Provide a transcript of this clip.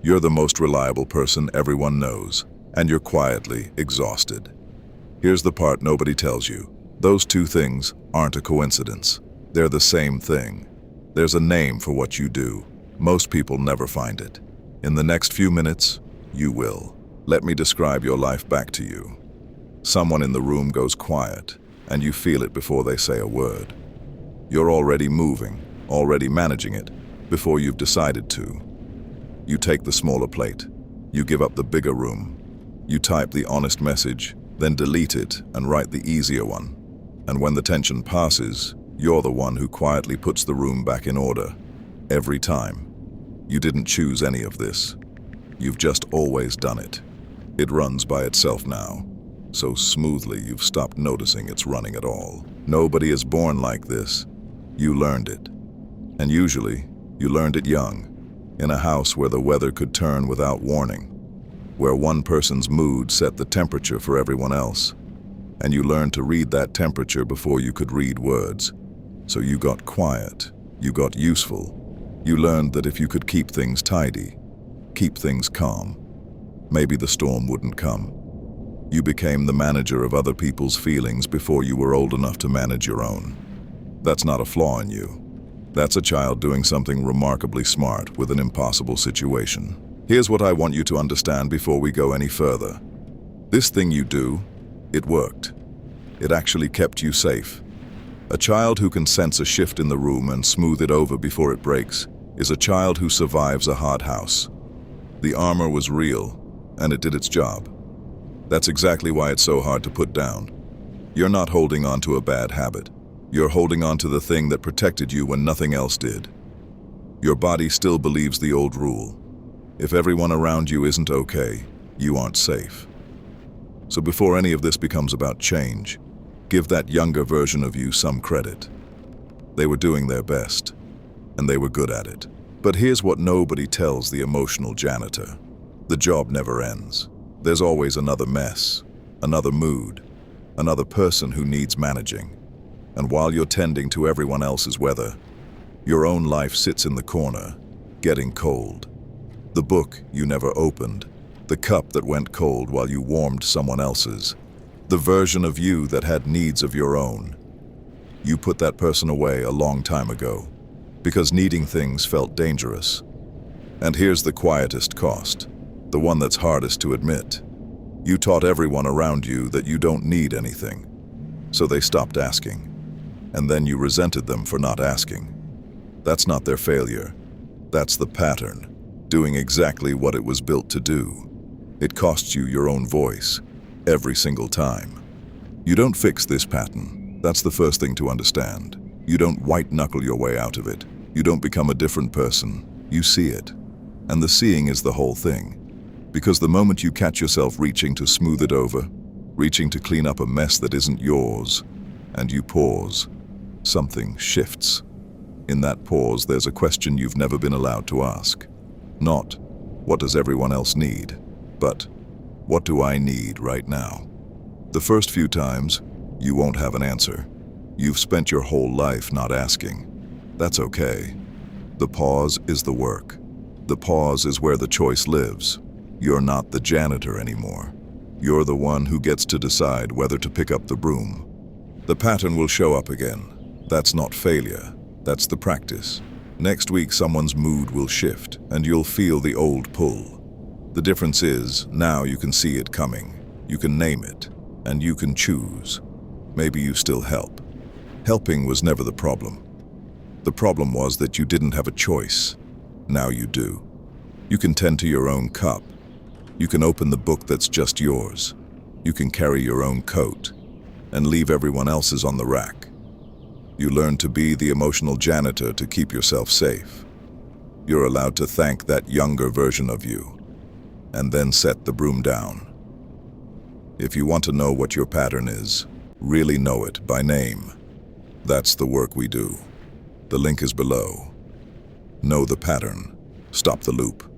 You're the most reliable person everyone knows, and you're quietly exhausted. Here's the part nobody tells you. Those two things aren't a coincidence. They're the same thing. There's a name for what you do. Most people never find it. In the next few minutes, you will. Let me describe your life back to you. Someone in the room goes quiet, and you feel it before they say a word. You're already moving, already managing it, before you've decided to. You take the smaller plate. You give up the bigger room. You type the honest message, then delete it and write the easier one. And when the tension passes, you're the one who quietly puts the room back in order. Every time. You didn't choose any of this. You've just always done it. It runs by itself now. So smoothly you've stopped noticing it's running at all. Nobody is born like this. You learned it. And usually, you learned it young, in a house where the weather could turn without warning, where one person's mood set the temperature for everyone else, and you learned to read that temperature before you could read words. So you got quiet, you got useful. You learned that if you could keep things tidy, keep things calm, maybe the storm wouldn't come. You became the manager of other people's feelings before you were old enough to manage your own. That's not a flaw in you. That's a child doing something remarkably smart with an impossible situation. Here's what I want you to understand before we go any further. This thing you do, it worked. It actually kept you safe. A child who can sense a shift in the room and smooth it over before it breaks is a child who survives a hard house. The armor was real, and it did its job. That's exactly why it's so hard to put down. You're not holding on to a bad habit. You're holding on to the thing that protected you when nothing else did. Your body still believes the old rule. If everyone around you isn't okay, you aren't safe. So before any of this becomes about change, give that younger version of you some credit. They were doing their best, and they were good at it. But here's what nobody tells the emotional janitor. The job never ends. There's always another mess, another mood, another person who needs managing. And while you're tending to everyone else's weather, your own life sits in the corner, getting cold. The book you never opened, the cup that went cold while you warmed someone else's, the version of you that had needs of your own. You put that person away a long time ago, because needing things felt dangerous. And here's the quietest cost, the one that's hardest to admit. You taught everyone around you that you don't need anything, so they stopped asking. And then you resented them for not asking. That's not their failure. That's the pattern, doing exactly what it was built to do. It costs you your own voice, every single time. You don't fix this pattern. That's the first thing to understand. You don't white-knuckle your way out of it. You don't become a different person. You see it. And the seeing is the whole thing. Because the moment you catch yourself reaching to smooth it over, reaching to clean up a mess that isn't yours, and you pause, something shifts. In that pause, there's a question you've never been allowed to ask. Not, what does everyone else need? But, what do I need right now? The first few times, you won't have an answer. You've spent your whole life not asking. That's okay. The pause is the work. The pause is where the choice lives. You're not the janitor anymore. You're the one who gets to decide whether to pick up the broom. The pattern will show up again. That's not failure, that's the practice. Next week someone's mood will shift and you'll feel the old pull. The difference is, now you can see it coming, you can name it, and you can choose. Maybe you still help. Helping was never the problem. The problem was that you didn't have a choice. Now you do. You can tend to your own cup. You can open the book that's just yours. You can carry your own coat and leave everyone else's on the rack. You learn to be the emotional janitor to keep yourself safe. You're allowed to thank that younger version of you, and then set the broom down. If you want to know what your pattern is, really know it by name. That's the work we do. The link is below. Know the pattern. Stop the loop.